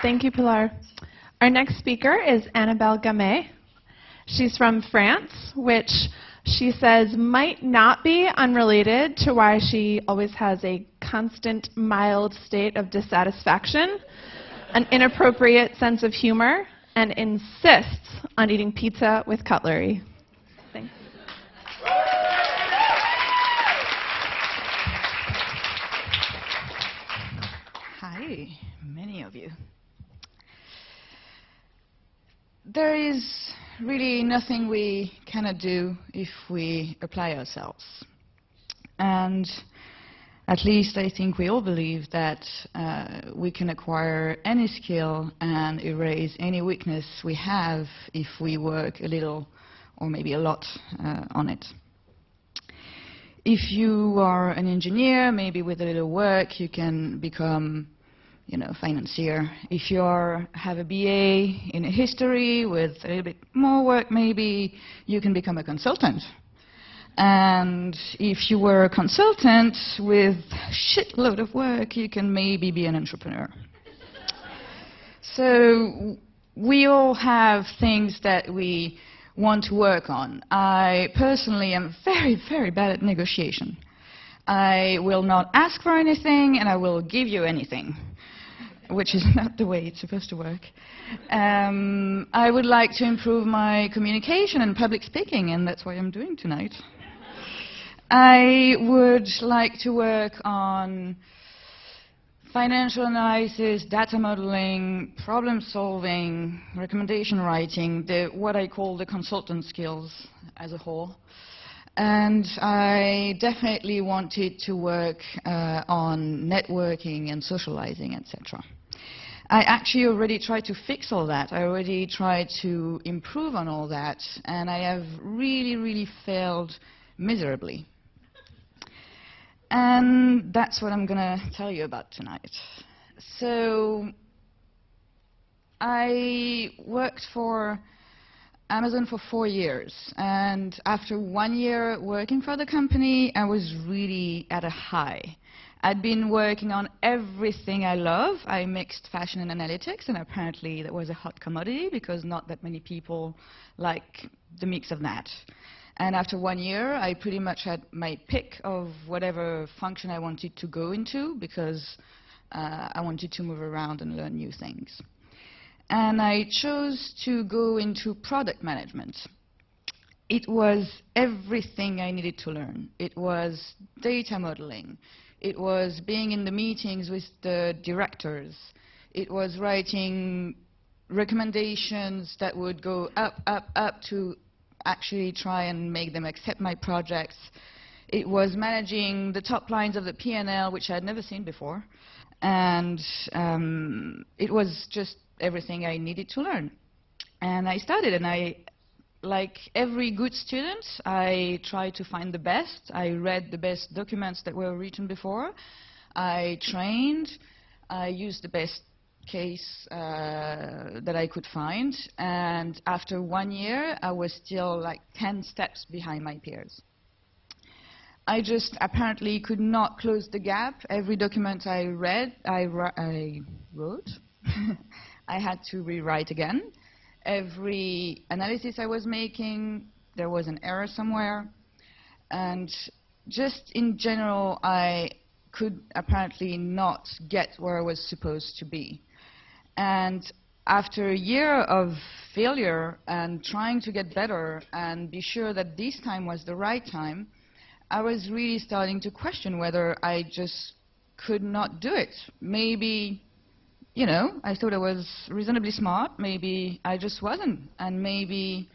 Thank you, Pilar. Our next speaker is Annabelle Gamet. She's from France, which she says might not be unrelated to why she always has a constant, mild state of dissatisfaction, an inappropriate sense of humor, and insists on eating pizza with cutlery. Thanks. Hi, many of you. There is really nothing we cannot do if we apply ourselves. And at least I think we all believe that we can acquire any skill and erase any weakness we have if we work a little or maybe a lot on it. If you are an engineer, maybe with a little work you can become financier. If you have a BA in history with a little bit more work, maybe you can become a consultant. And if you were a consultant with a shitload of work, you can maybe be an entrepreneur. So we all have things that we want to work on. I personally am very, very bad at negotiation. I will not ask for anything, and I will give you anything, which is not the way it's supposed to work. I would like to improve my communication and public speaking, and that's what I'm doing tonight. I would like to work on financial analysis, data modeling, problem solving, recommendation writing, what I call the consultant skills as a whole. And I definitely wanted to work on networking and socializing, etc. I actually already tried to fix all that. I already tried to improve on all that, and I have really, really failed miserably. And that's what I'm going to tell you about tonight. So I worked for Amazon for 4 years, and after 1 year working for the company, I was really at a high. I'd been working on everything I love. I mixed fashion and analytics, and apparently that was a hot commodity because not that many people like the mix of that. And after 1 year, I pretty much had my pick of whatever function I wanted to go into because I wanted to move around and learn new things. And I chose to go into product management. It was everything I needed to learn. It was data modeling. It was being in the meetings with the directors. It was writing recommendations that would go up to actually try and make them accept my projects. It was managing the top lines of the P&L, which I had never seen before. And it was just everything I needed to learn. And I started, and like every good student, I tried to find the best. I read the best documents that were written before. I trained. I used the best case that I could find. And after 1 year, I was still like 10 steps behind my peers. I just apparently could not close the gap. Every document I wrote, I had to rewrite again. Every analysis I was making, there was an error somewhere. And just in general, I could apparently not get where I was supposed to be. And after a year of failure and trying to get better and be sure that this time was the right time, I was really starting to question whether I just could not do it. Maybe, I thought I was reasonably smart. Maybe I just wasn't. And maybe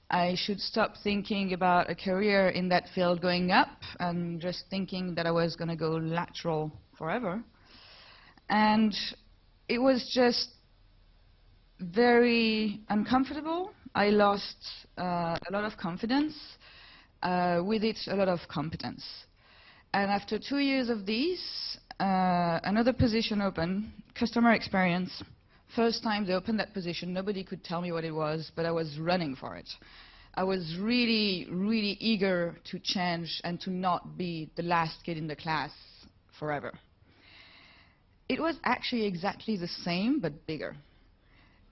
I should stop thinking about a career in that field going up and just thinking that I was going to go lateral forever. And it was just very uncomfortable. I lost a lot of confidence. With it, a lot of competence. And after 2 years of these, another position opened, customer experience. First time they opened that position, nobody could tell me what it was, but I was running for it. I was really, really eager to change and to not be the last kid in the class forever. it was actually exactly the same, but bigger.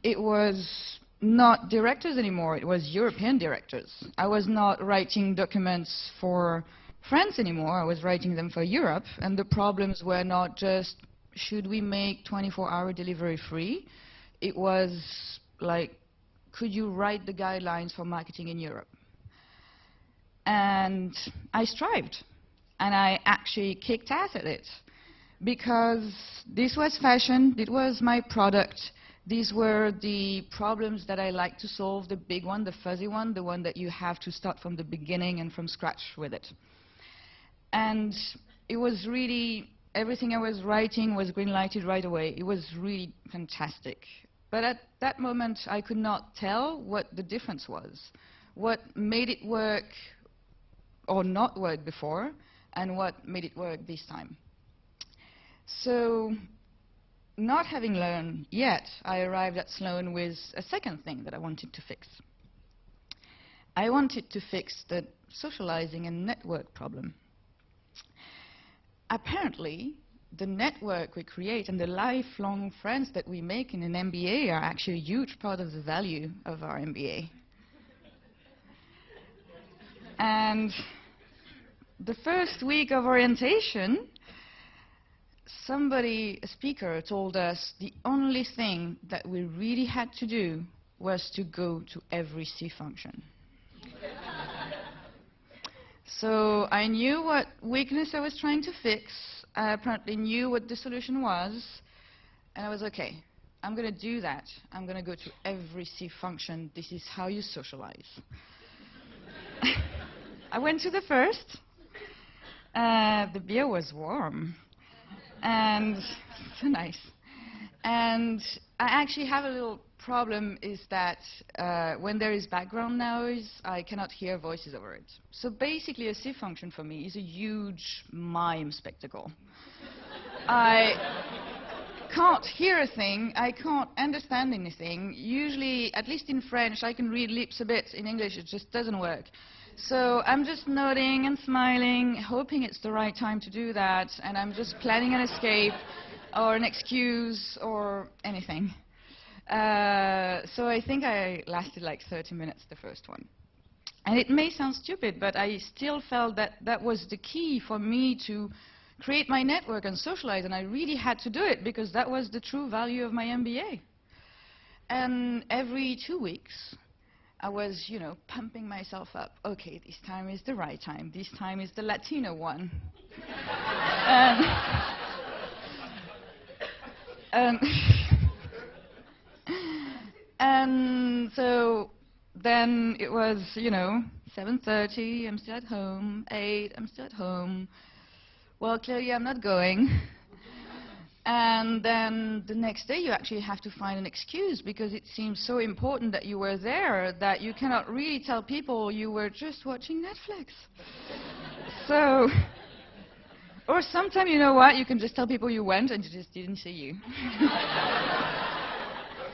It was not directors anymore, it was European directors. I was not writing documents for France anymore, I was writing them for Europe, and the problems were not just, should we make 24-hour delivery free? It was like, could you write the guidelines for marketing in Europe? And I strived, and I actually kicked ass at it, because this was fashion, it was my product, these were the problems that I like to solve, the big one, the fuzzy one, the one that you have to start from the beginning and from scratch with it. And it was really, everything I was writing was green-lighted right away. It was really fantastic. But at that moment, I could not tell what the difference was, what made it work or not work before, and what made it work this time. So, not having learned yet, I arrived at Sloan with a second thing that I wanted to fix. I wanted to fix the socializing and network problem. Apparently, the network we create and the lifelong friends that we make in an MBA are actually a huge part of the value of our MBA. And the first week of orientation, a speaker told us the only thing that we really had to do was to go to every C function. So I knew what weakness I was trying to fix. I apparently knew what the solution was. And I was okay. I'm going to do that. I'm going to go to every C function. This is how you socialize. I went to the first. The beer was warm. And so nice. And I actually have a little problem, is that when there is background noise, I cannot hear voices over it. So basically a C function for me is a huge mime spectacle. I can't hear a thing, I can't understand anything. Usually, at least in French, I can read lips a bit. In English, it just doesn't work. So I'm just nodding and smiling, hoping it's the right time to do that, and I'm just planning an escape or an excuse or anything. So I think I lasted like 30 minutes, the first one. And it may sound stupid, but I still felt that that was the key for me to create my network and socialize, and I really had to do it because that was the true value of my MBA. And every 2 weeks, I was, pumping myself up. Okay, this time is the right time. This time is the Latino one. And so then it was, 7:30, I'm still at home. 8, I'm still at home. Well, clearly I'm not going. And then the next day you actually have to find an excuse because it seems so important that you were there that you cannot really tell people you were just watching Netflix. So, or sometimes, you know what, you can just tell people you went and you just didn't see you.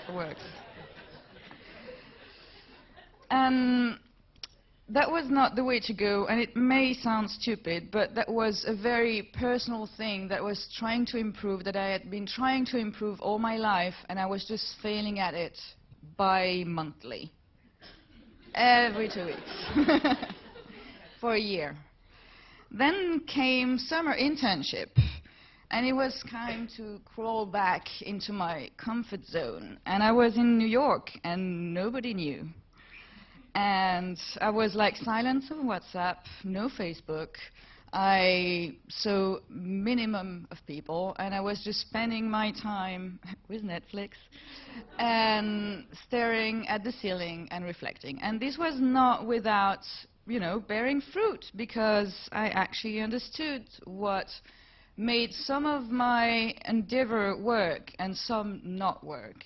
It works. That was not the way to go, and it may sound stupid, but that was a very personal thing that was trying to improve, that I had been trying to improve all my life, and I was just failing at it bi-monthly. Every 2 weeks. For a year. Then came summer internship, and it was time to crawl back into my comfort zone. And I was in New York, and nobody knew. And I was like silent on WhatsApp, no Facebook. I saw minimum of people, and I was just spending my time with Netflix and staring at the ceiling and reflecting. And this was not without, bearing fruit, because I actually understood what made some of my endeavor work and some not work.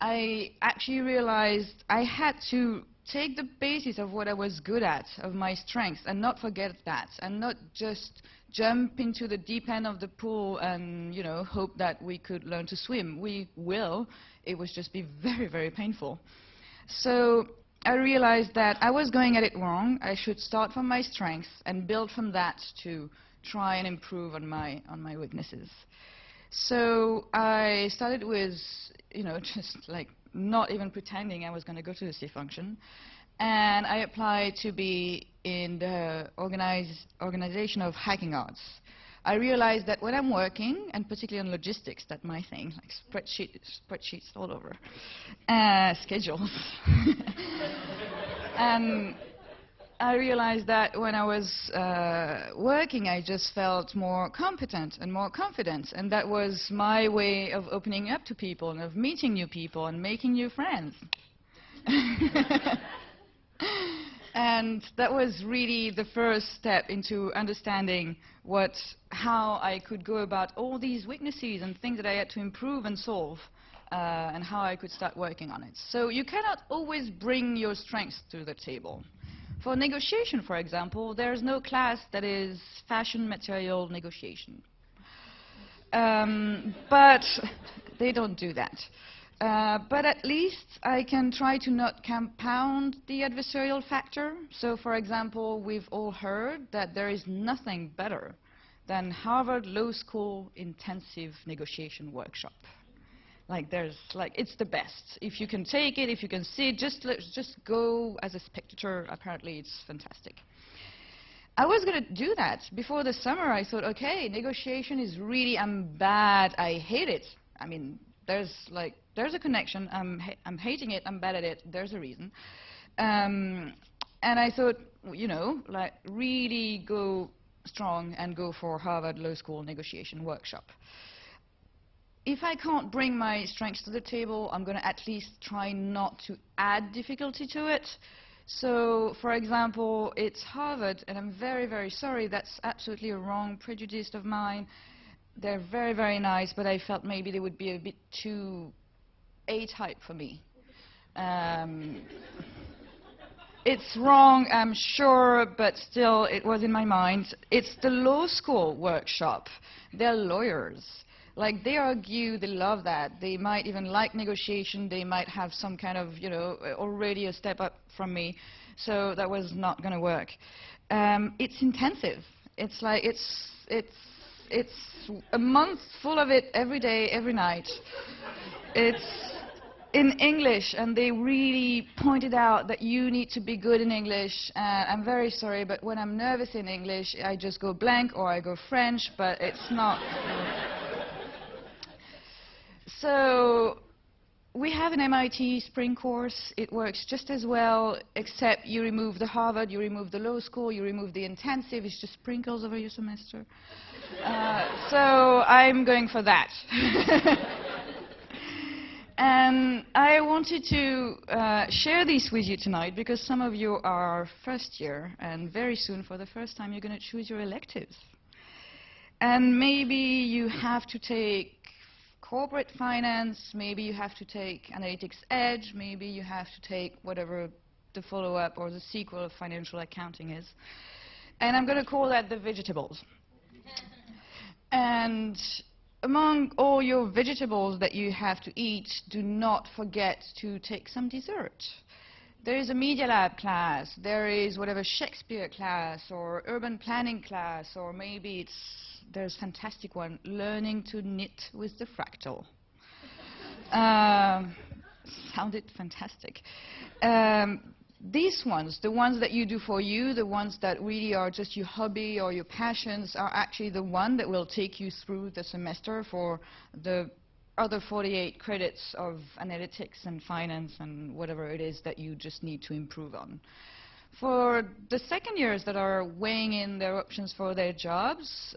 I actually realized I had to take the basis of what I was good at, of my strengths, and not forget that, and not just jump into the deep end of the pool and, hope that we could learn to swim. We will. It would just be very, very painful. So I realized that I was going at it wrong. I should start from my strengths and build from that to try and improve on my weaknesses. So I started with, just like not even pretending I was going to go to the C function. And I applied to be in the organization of hacking arts. I realized that when I'm working, and particularly on logistics, that's my thing, like spreadsheets all over, schedules. And I realized that when I was working, I just felt more competent and more confident, and that was my way of opening up to people and of meeting new people and making new friends. And that was really the first step into understanding how I could go about all these weaknesses and things that I had to improve and solve, and how I could start working on it. So you cannot always bring your strengths to the table. For negotiation, for example, there's no class that is fashion material negotiation. But they don't do that. But at least I can try to not compound the adversarial factor. So, for example, we've all heard that there is nothing better than Harvard Law School intensive negotiation workshop. It's the best. If you can take it, if you can see it, just go as a spectator. Apparently, it's fantastic. I was going to do that. Before the summer, I thought, okay, negotiation is really, I'm bad, I hate it. I mean, there's a connection. I'm hating it, I'm bad at it, there's a reason. And I thought, really go strong and go for Harvard Law School negotiation workshop. If I can't bring my strengths to the table, I'm going to at least try not to add difficulty to it. So, for example, it's Harvard, and I'm very, very sorry, that's absolutely a wrong prejudice of mine. They're very, very nice, but I felt maybe they would be a bit too A-type for me. It's wrong, I'm sure, but still, it was in my mind. It's the law school workshop. They're lawyers. Like, they argue, they love that. They might even like negotiation. They might have some kind of, already a step up from me. So that was not going to work. It's intensive. It's like, it's a month full of it every day, every night. It's in English, and they really pointed out that you need to be good in English. I'm very sorry, but when I'm nervous in English, I just go blank or I go French, but it's not. So we have an MIT spring course. It works just as well, except you remove the Harvard, you remove the law school, you remove the intensive. It's just sprinkles over your semester. So I'm going for that. And I wanted to share this with you tonight because some of you are first year, and very soon, for the first time, you're going to choose your electives. And maybe you have to take corporate finance, maybe you have to take Analytics Edge, maybe you have to take whatever the follow-up or the sequel of financial accounting is. And I'm going to call that the vegetables. And among all your vegetables that you have to eat, do not forget to take some dessert. There is a Media Lab class, there is whatever Shakespeare class or urban planning class, or maybe there's a fantastic one, learning to knit with the fractal. Sounded fantastic. These ones, the ones that you do for you, the ones that really are just your hobby or your passions, are actually the one that will take you through the semester for the other 48 credits of analytics and finance and whatever it is that you just need to improve on. For the second years that are weighing in their options for their jobs,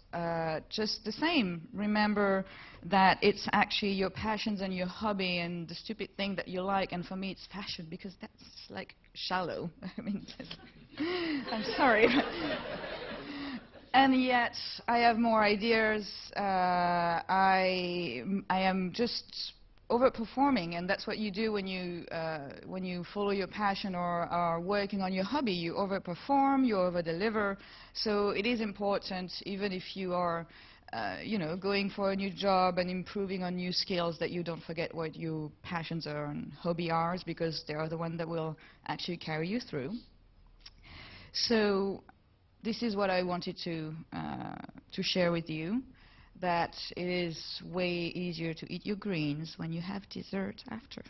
just the same. Remember that it's actually your passions and your hobby and the stupid thing that you like, and for me it's fashion because that's like shallow. I mean, I'm sorry. And yet I have more ideas. I am just overperforming, and that's what you do when you follow your passion or are working on your hobby. You overperform, you overdeliver. So it is important, even if you are going for a new job and improving on new skills, that you don't forget what your passions are and hobby are, because they are the ones that will actually carry you through. So this is what I wanted to share with you. that it is way easier to eat your greens when you have dessert after.